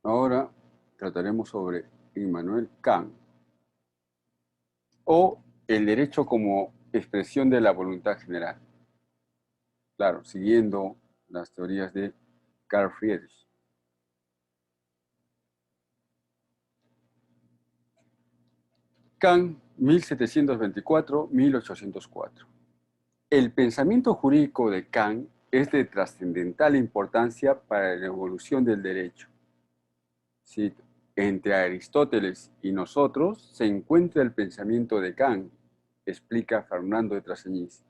Ahora trataremos sobre Immanuel Kant o el derecho como expresión de la voluntad general. Claro, siguiendo las teorías de Carl Friedrich. Kant, 1724-1804. El pensamiento jurídico de Kant es de trascendental importancia para la evolución del derecho. Cito: entre Aristóteles y nosotros se encuentra el pensamiento de Kant, explica Fernando de Traseñís.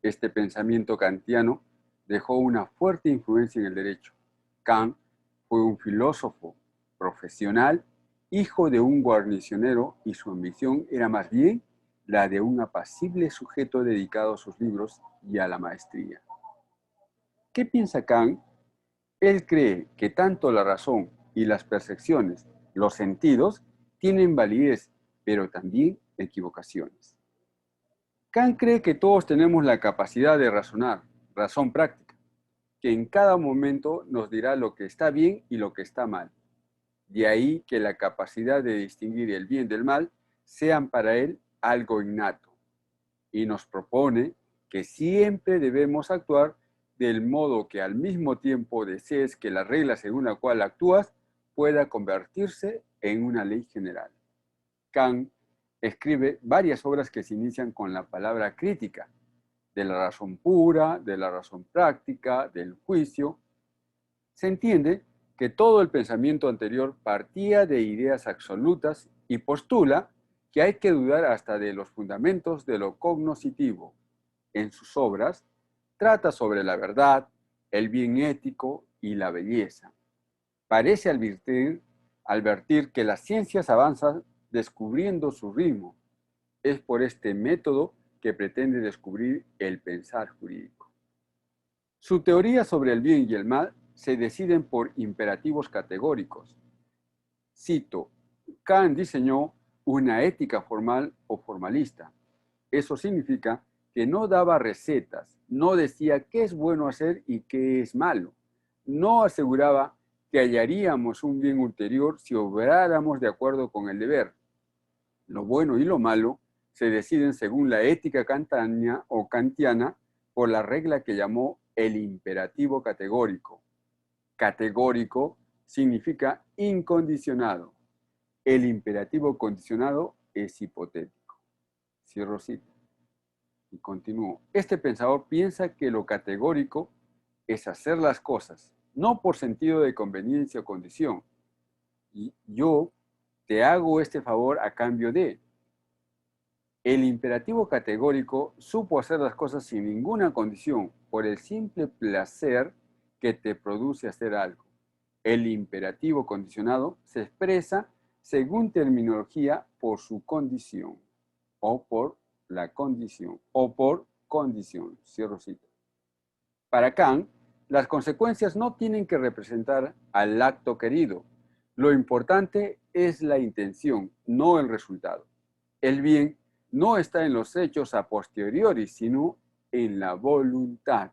Este pensamiento kantiano dejó una fuerte influencia en el derecho. Kant fue un filósofo profesional, hijo de un guarnicionero, y su ambición era más bien la de un apacible sujeto dedicado a sus libros y a la maestría. ¿Qué piensa Kant? Él cree que tanto la razón y las percepciones, los sentidos, tienen validez, pero también equivocaciones. Kant cree que todos tenemos la capacidad de razonar, razón práctica, que en cada momento nos dirá lo que está bien y lo que está mal. De ahí que la capacidad de distinguir el bien del mal sean para él algo innato. Y nos propone que siempre debemos actuar del modo que al mismo tiempo desees que la regla según la cual actúas pueda convertirse en una ley general. Kant escribe varias obras que se inician con la palabra crítica, de la razón pura, de la razón práctica, del juicio. Se entiende que todo el pensamiento anterior partía de ideas absolutas y postula que hay que dudar hasta de los fundamentos de lo cognoscitivo. En sus obras trata sobre la verdad, el bien ético y la belleza. Parece advertir que las ciencias avanzan descubriendo su ritmo. Es por este método que pretende descubrir el pensar jurídico. Su teoría sobre el bien y el mal se deciden por imperativos categóricos. Cito: Kant diseñó una ética formal o formalista. Eso significa que no daba recetas, no decía qué es bueno hacer y qué es malo. No aseguraba que hallaríamos un bien ulterior si obráramos de acuerdo con el deber. Lo bueno y lo malo se deciden según la ética kantiana por la regla que llamó el imperativo categórico. Categórico significa incondicionado. El imperativo condicionado es hipotético. Cierro cita. Y continúo. Este pensador piensa que lo categórico es hacer las cosas, no por sentido de conveniencia o condición. Y yo te hago este favor a cambio de. El imperativo categórico supo hacer las cosas sin ninguna condición, por el simple placer que te produce hacer algo. El imperativo condicionado se expresa según terminología por su condición, o por la condición, o por condición. Cierro cita. Para Kant, las consecuencias no tienen que representar al acto querido. Lo importante es la intención, no el resultado. El bien no está en los hechos a posteriori, sino en la voluntad.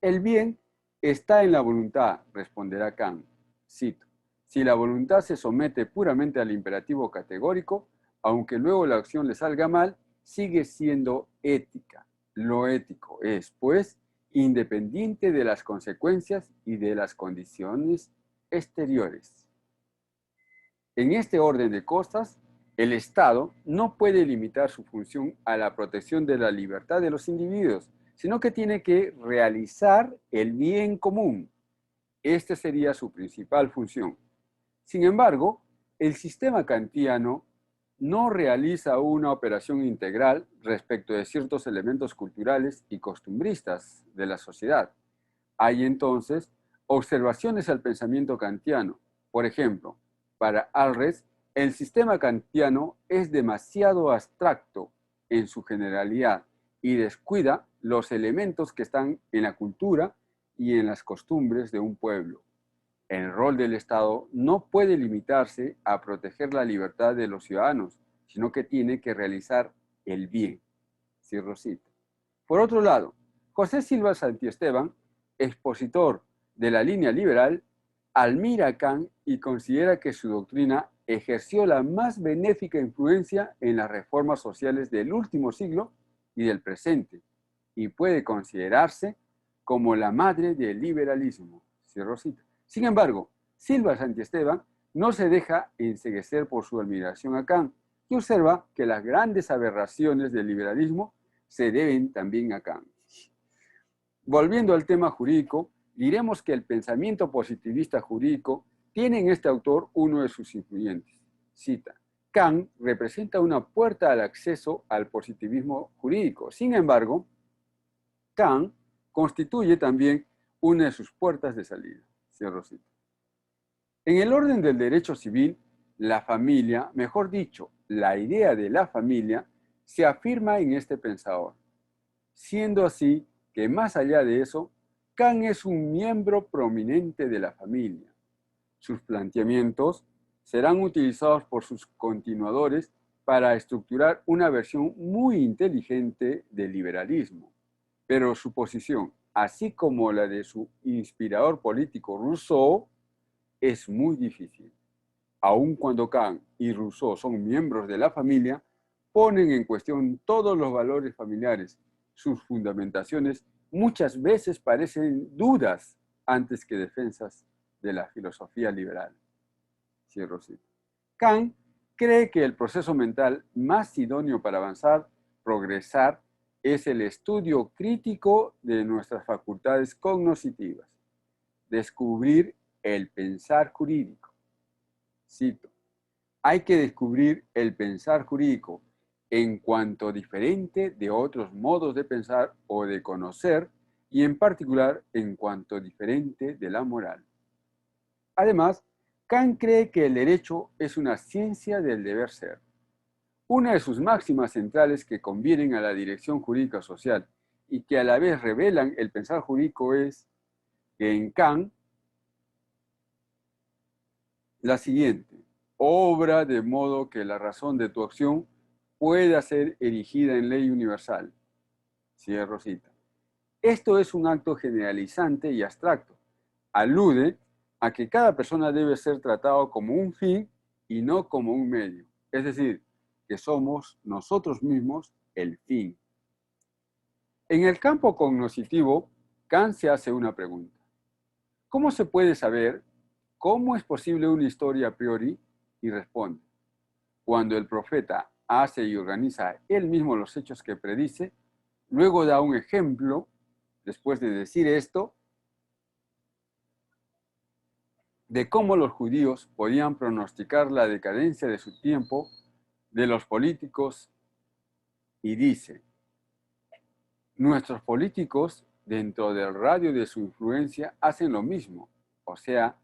El bien está en la voluntad, responderá Kant. Cito: si la voluntad se somete puramente al imperativo categórico, aunque luego la acción le salga mal, sigue siendo ética. Lo ético es, pues, independiente de las consecuencias y de las condiciones exteriores. En este orden de cosas, el Estado no puede limitar su función a la protección de la libertad de los individuos, sino que tiene que realizar el bien común. Esta sería su principal función. Sin embargo, el sistema kantiano no realiza una operación integral respecto de ciertos elementos culturales y costumbristas de la sociedad. Hay entonces observaciones al pensamiento kantiano. Por ejemplo, para Alres, el sistema kantiano es demasiado abstracto en su generalidad y descuida los elementos que están en la cultura y en las costumbres de un pueblo. El rol del Estado no puede limitarse a proteger la libertad de los ciudadanos, sino que tiene que realizar el bien. Cierro cita. Por otro lado, José Silva Santiesteban, expositor de la línea liberal, admira a Kant y considera que su doctrina ejerció la más benéfica influencia en las reformas sociales del último siglo y del presente, y puede considerarse como la madre del liberalismo. Cierro cita. Sin embargo, Silva Santiesteban no se deja enceguecer por su admiración a Kant y observa que las grandes aberraciones del liberalismo se deben también a Kant. Volviendo al tema jurídico, diremos que el pensamiento positivista jurídico tiene en este autor uno de sus influyentes. Cita: Kant representa una puerta al acceso al positivismo jurídico. Sin embargo, Kant constituye también una de sus puertas de salida. Cierro cita. En el orden del derecho civil, la familia, mejor dicho, la idea de la familia, se afirma en este pensador, siendo así que más allá de eso, Kant es un miembro prominente de la familia. Sus planteamientos serán utilizados por sus continuadores para estructurar una versión muy inteligente del liberalismo. Pero su posición, así como la de su inspirador político Rousseau, es muy difícil. Aun cuando Kant y Rousseau son miembros de la familia, ponen en cuestión todos los valores familiares. Sus fundamentaciones muchas veces parecen dudas antes que defensas de la filosofía liberal. Cierro cita. Kant cree que el proceso mental más idóneo para avanzar, progresar, es el estudio crítico de nuestras facultades cognitivas, descubrir el pensar jurídico. Cito: hay que descubrir el pensar jurídico en cuanto diferente de otros modos de pensar o de conocer, y en particular en cuanto diferente de la moral. Además, Kant cree que el derecho es una ciencia del deber ser. Una de sus máximas centrales que convienen a la dirección jurídica social y que a la vez revelan el pensar jurídico es que en Kant la siguiente: obra de modo que la razón de tu acción pueda ser erigida en ley universal. Cierro cita. Esto es un acto generalizante y abstracto. Alude a que cada persona debe ser tratado como un fin y no como un medio. Es decir, que somos nosotros mismos el fin. En el campo cognoscitivo, Kant se hace una pregunta. ¿Cómo se puede saber cómo es posible una historia a priori? Y responde: cuando el profeta hace y organiza él mismo los hechos que predice, luego da un ejemplo, después de decir esto, de cómo los judíos podían pronosticar la decadencia de su tiempo, de los políticos, y dice: nuestros políticos, dentro del radio de su influencia, hacen lo mismo, o sea,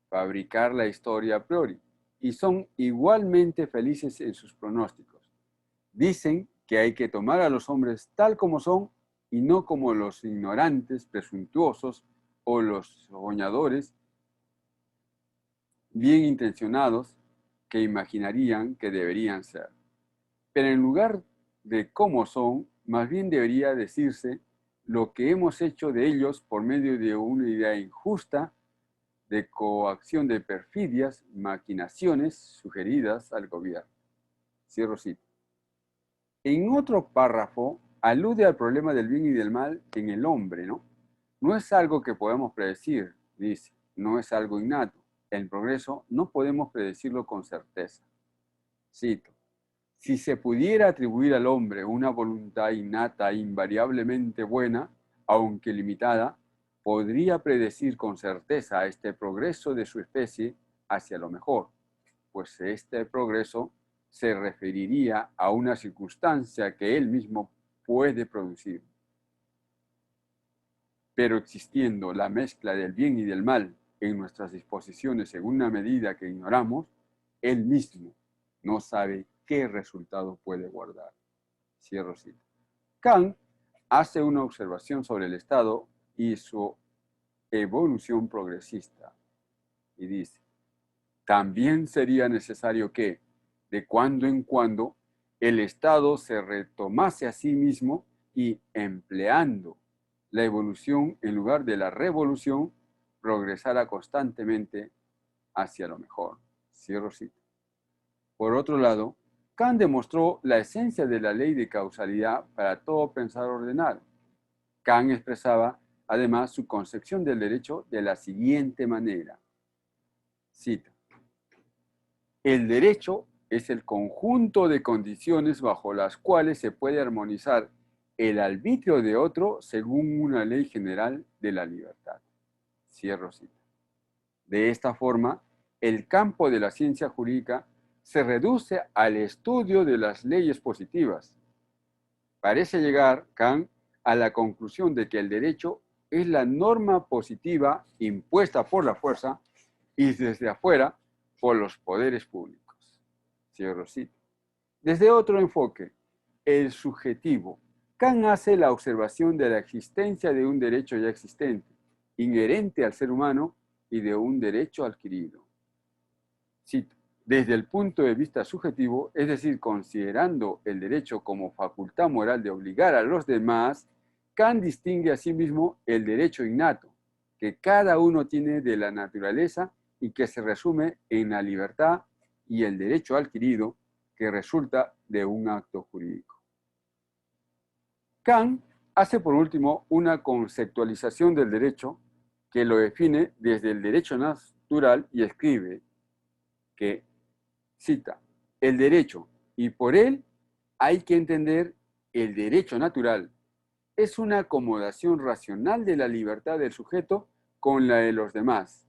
fabricar la historia a priori, y son igualmente felices en sus pronósticos. Dicen que hay que tomar a los hombres tal como son y no como los ignorantes, presuntuosos o los soñadores bien intencionados que imaginarían que deberían ser. Pero en lugar de cómo son, más bien debería decirse lo que hemos hecho de ellos por medio de una idea injusta, de coacción, de perfidias, maquinaciones sugeridas al gobierno. Cierro cita. En otro párrafo alude al problema del bien y del mal en el hombre, ¿no? No es algo que podemos predecir, dice, no es algo innato. El progreso no podemos predecirlo con certeza. Cito: si se pudiera atribuir al hombre una voluntad innata e invariablemente buena, aunque limitada, podría predecir con certeza este progreso de su especie hacia lo mejor, pues este progreso se referiría a una circunstancia que él mismo puede producir. Pero existiendo la mezcla del bien y del mal en nuestras disposiciones en una medida que ignoramos, él mismo no sabe qué resultado puede guardar. Cierro cita. Kant hace una observación sobre el Estado y su evolución progresista y dice: también sería necesario que, de cuando en cuando, el Estado se retomase a sí mismo y, empleando la evolución en lugar de la revolución, progresara constantemente hacia lo mejor. Cierro cita. Por otro lado, Kant demostró la esencia de la ley de causalidad para todo pensar ordenado. Kant expresaba además su concepción del derecho de la siguiente manera. Cita. El derecho es el conjunto de condiciones bajo las cuales se puede armonizar el arbitrio de otro según una ley general de la libertad. Cierro cita. De esta forma, el campo de la ciencia jurídica se reduce al estudio de las leyes positivas. Parece llegar Kant a la conclusión de que el derecho es la norma positiva impuesta por la fuerza y desde afuera por los poderes públicos. Cierro cita. Desde otro enfoque, el subjetivo, Kant hace la observación de la existencia de un derecho ya existente, inherente al ser humano y de un derecho adquirido. Cito. Desde el punto de vista subjetivo, es decir, considerando el derecho como facultad moral de obligar a los demás, Kant distingue asimismo el derecho innato, que cada uno tiene de la naturaleza y que se resume en la libertad, y el derecho adquirido, que resulta de un acto jurídico. Kant hace por último una conceptualización del derecho que lo define desde el derecho natural y escribe que, cita, el derecho, y por él hay que entender el derecho natural, es una acomodación racional de la libertad del sujeto con la de los demás.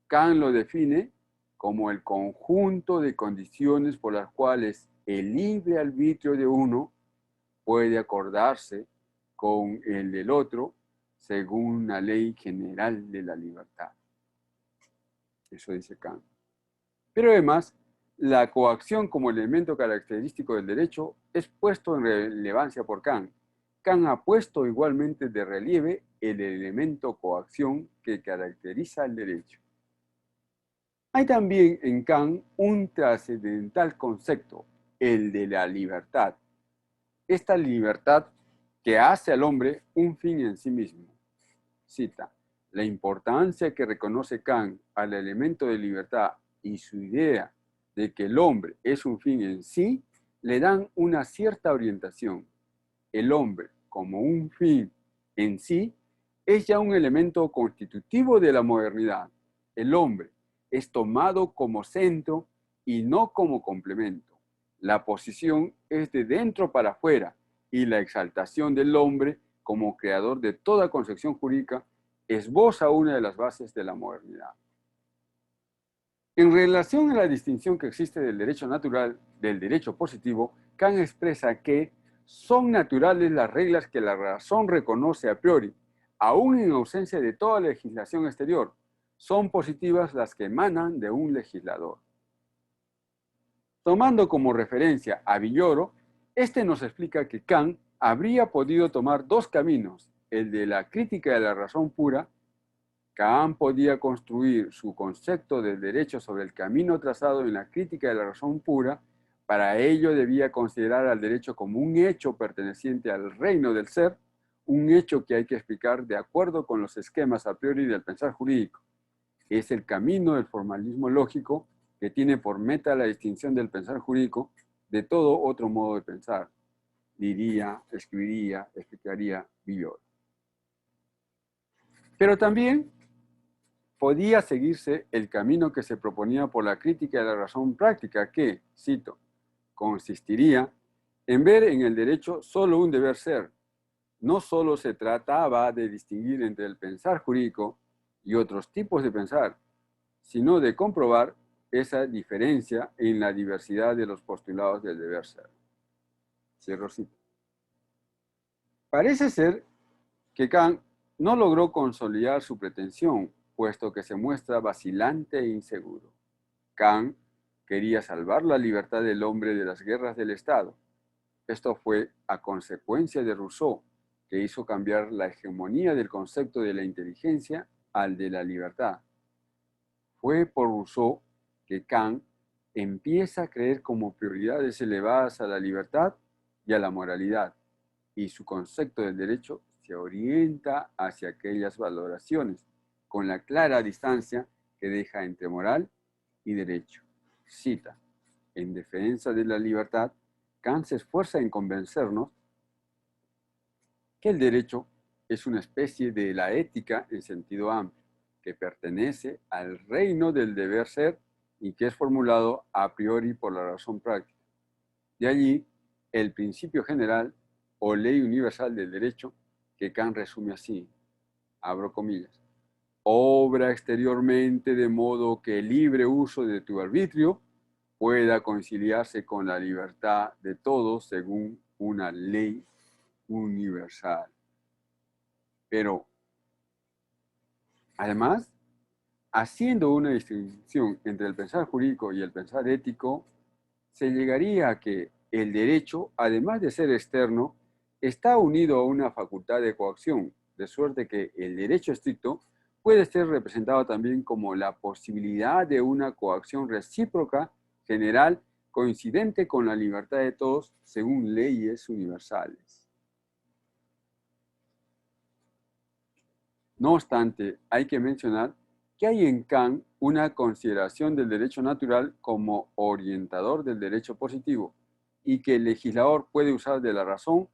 Kant lo define como el conjunto de condiciones por las cuales el libre arbitrio de uno puede acordarse con el del otro según una ley general de la libertad. Eso dice Kant. Pero además, la coacción como elemento característico del derecho es puesto en relevancia por Kant. Kant ha puesto igualmente de relieve el elemento coacción que caracteriza el derecho. Hay también en Kant un trascendental concepto, el de la libertad. Esta libertad que hace al hombre un fin en sí mismo. Cita, la importancia que reconoce Kant al elemento de libertad y su idea de que el hombre es un fin en sí, le dan una cierta orientación. El hombre, como un fin en sí, es ya un elemento constitutivo de la modernidad. El hombre es tomado como centro y no como complemento. La posición es de dentro para afuera y la exaltación del hombre como creador de toda concepción jurídica esboza una de las bases de la modernidad. En relación a la distinción que existe del derecho natural del derecho positivo, Kant expresa que son naturales las reglas que la razón reconoce a priori, aún en ausencia de toda legislación exterior. Son positivas las que emanan de un legislador. Tomando como referencia a Villoro, este nos explica que Kant habría podido tomar dos caminos, el de la crítica de la razón pura. Kant podía construir su concepto del derecho sobre el camino trazado en la crítica de la razón pura. Para ello debía considerar al derecho como un hecho perteneciente al reino del ser, un hecho que hay que explicar de acuerdo con los esquemas a priori del pensar jurídico. Es el camino del formalismo lógico que tiene por meta la distinción del pensar jurídico de todo otro modo de pensar, diría, escribiría, explicaría Villoro. Pero también podía seguirse el camino que se proponía por la crítica de la razón práctica que, cito, consistiría en ver en el derecho solo un deber ser. No solo se trataba de distinguir entre el pensar jurídico y otros tipos de pensar, sino de comprobar esa diferencia en la diversidad de los postulados del deber ser. Cierro cita. Parece ser que Kant no logró consolidar su pretensión, puesto que se muestra vacilante e inseguro. Kant quería salvar la libertad del hombre de las guerras del Estado. Esto fue a consecuencia de Rousseau, que hizo cambiar la hegemonía del concepto de la inteligencia al de la libertad. Fue por Rousseau que Kant empieza a creer como prioridades elevadas a la libertad y a la moralidad, y su concepto del derecho se orienta hacia aquellas valoraciones, con la clara distancia que deja entre moral y derecho. Cita: en defensa de la libertad, Kant se esfuerza en convencernos que el derecho es una especie de la ética en sentido amplio, que pertenece al reino del deber ser y que es formulado a priori por la razón práctica. De allí el principio general o ley universal del derecho, que Kant resume así, abro comillas: obra exteriormente de modo que el libre uso de tu arbitrio pueda conciliarse con la libertad de todos según una ley universal. Pero, además, haciendo una distinción entre el pensar jurídico y el pensar ético, se llegaría a que el derecho, además de ser externo, está unido a una facultad de coacción, de suerte que el derecho estricto puede ser representado también como la posibilidad de una coacción recíproca, general, coincidente con la libertad de todos según leyes universales. No obstante, hay que mencionar que hay en Kant una consideración del derecho natural como orientador del derecho positivo y que el legislador puede usar de la razón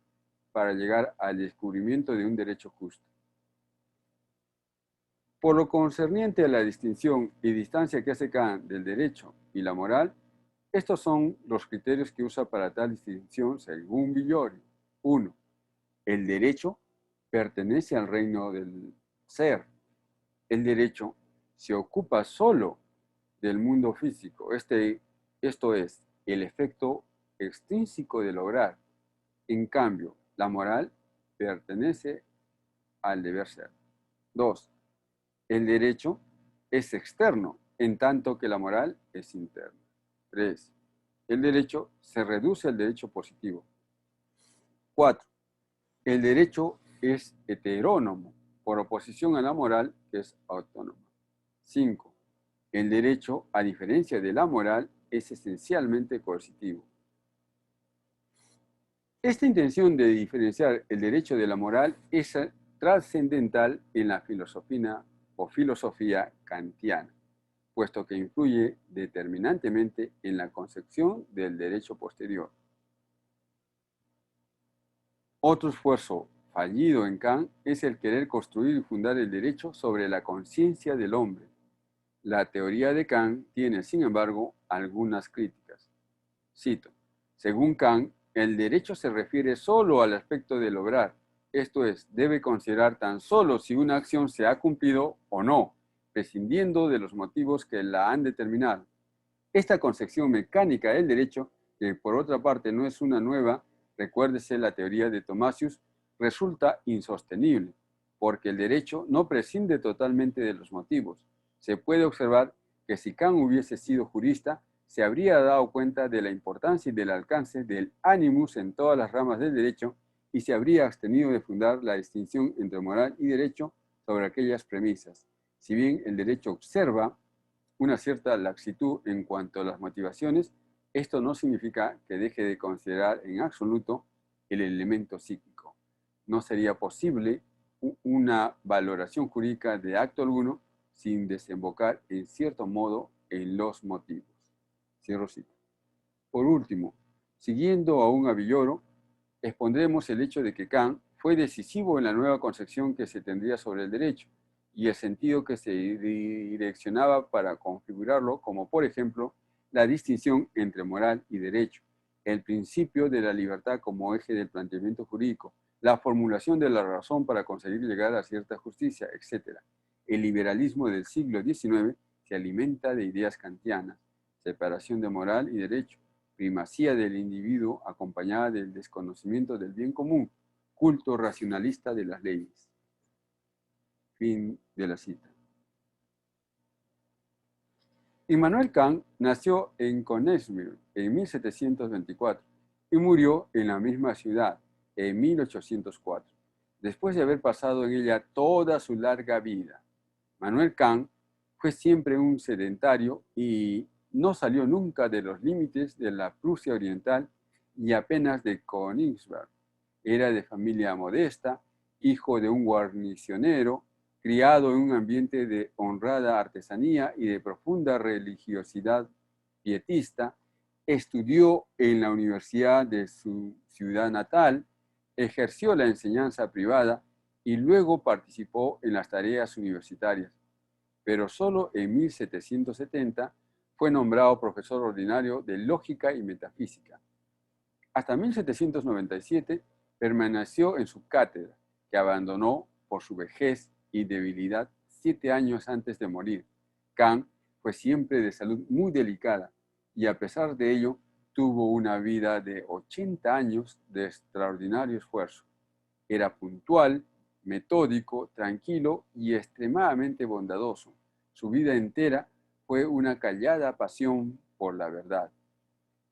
para llegar al descubrimiento de un derecho justo. Por lo concerniente a la distinción y distancia que hace Kant del derecho y la moral, estos son los criterios que usa para tal distinción según Villori. 1. El derecho pertenece al reino del ser. El derecho se ocupa solo del mundo físico, esto es, el efecto extrínseco del obrar. En cambio, la moral pertenece al deber ser. 2. El derecho es externo, en tanto que la moral es interna. 3. El derecho se reduce al derecho positivo. 4. El derecho es heterónomo, por oposición a la moral, que es autónoma. 5. El derecho, a diferencia de la moral, es esencialmente coercitivo. Esta intención de diferenciar el derecho de la moral es trascendental en la filosofía kantiana, puesto que influye determinantemente en la concepción del derecho posterior. Otro esfuerzo fallido en Kant es el querer construir y fundar el derecho sobre la conciencia del hombre. La teoría de Kant tiene, sin embargo, algunas críticas. Cito: según Kant, el derecho se refiere solo al aspecto del obrar, esto es, debe considerar tan solo si una acción se ha cumplido o no, prescindiendo de los motivos que la han determinado. Esta concepción mecánica del derecho, que por otra parte no es una nueva, recuérdese la teoría de Thomasius, resulta insostenible, porque el derecho no prescinde totalmente de los motivos. Se puede observar que si Kant hubiese sido jurista, se habría dado cuenta de la importancia y del alcance del animus en todas las ramas del derecho y se habría abstenido de fundar la distinción entre moral y derecho sobre aquellas premisas. Si bien el derecho observa una cierta laxitud en cuanto a las motivaciones, esto no significa que deje de considerar en absoluto el elemento psíquico. No sería posible una valoración jurídica de acto alguno sin desembocar en cierto modo en los motivos. Cierro cita. Por último, siguiendo aún a Villoro, expondremos el hecho de que Kant fue decisivo en la nueva concepción que se tendría sobre el derecho y el sentido que se direccionaba para configurarlo, como por ejemplo la distinción entre moral y derecho, el principio de la libertad como eje del planteamiento jurídico, la formulación de la razón para conseguir llegar a cierta justicia, etc. El liberalismo del siglo XIX se alimenta de ideas kantianas: separación de moral y derecho, primacía del individuo acompañada del desconocimiento del bien común, culto racionalista de las leyes. Fin de la cita. Immanuel Kant nació en Königsberg en 1724 y murió en la misma ciudad en 1804, después de haber pasado en ella toda su larga vida. Manuel Kant fue siempre un sedentario y no salió nunca de los límites de la Prusia Oriental y apenas de Königsberg. Era de familia modesta, hijo de un guarnicionero Criado en un ambiente de honrada artesanía y de profunda religiosidad pietista, estudió en la universidad de su ciudad natal, ejerció la enseñanza privada y luego participó en las tareas universitarias. Pero solo en 1770 fue nombrado profesor ordinario de lógica y metafísica. Hasta 1797 permaneció en su cátedra, que abandonó por su vejez y debilidad 7 años antes de morir. Kant fue siempre de salud muy delicada y a pesar de ello tuvo una vida de 80 años de extraordinario esfuerzo. Era puntual, metódico, tranquilo y extremadamente bondadoso. Su vida entera fue una callada pasión por la verdad.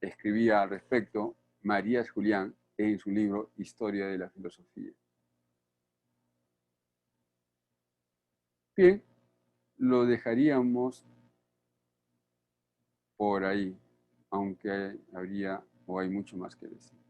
Escribía al respecto Marías Julián en su libro Historia de la Filosofía. Bien, lo dejaríamos por ahí, aunque habría o hay mucho más que decir.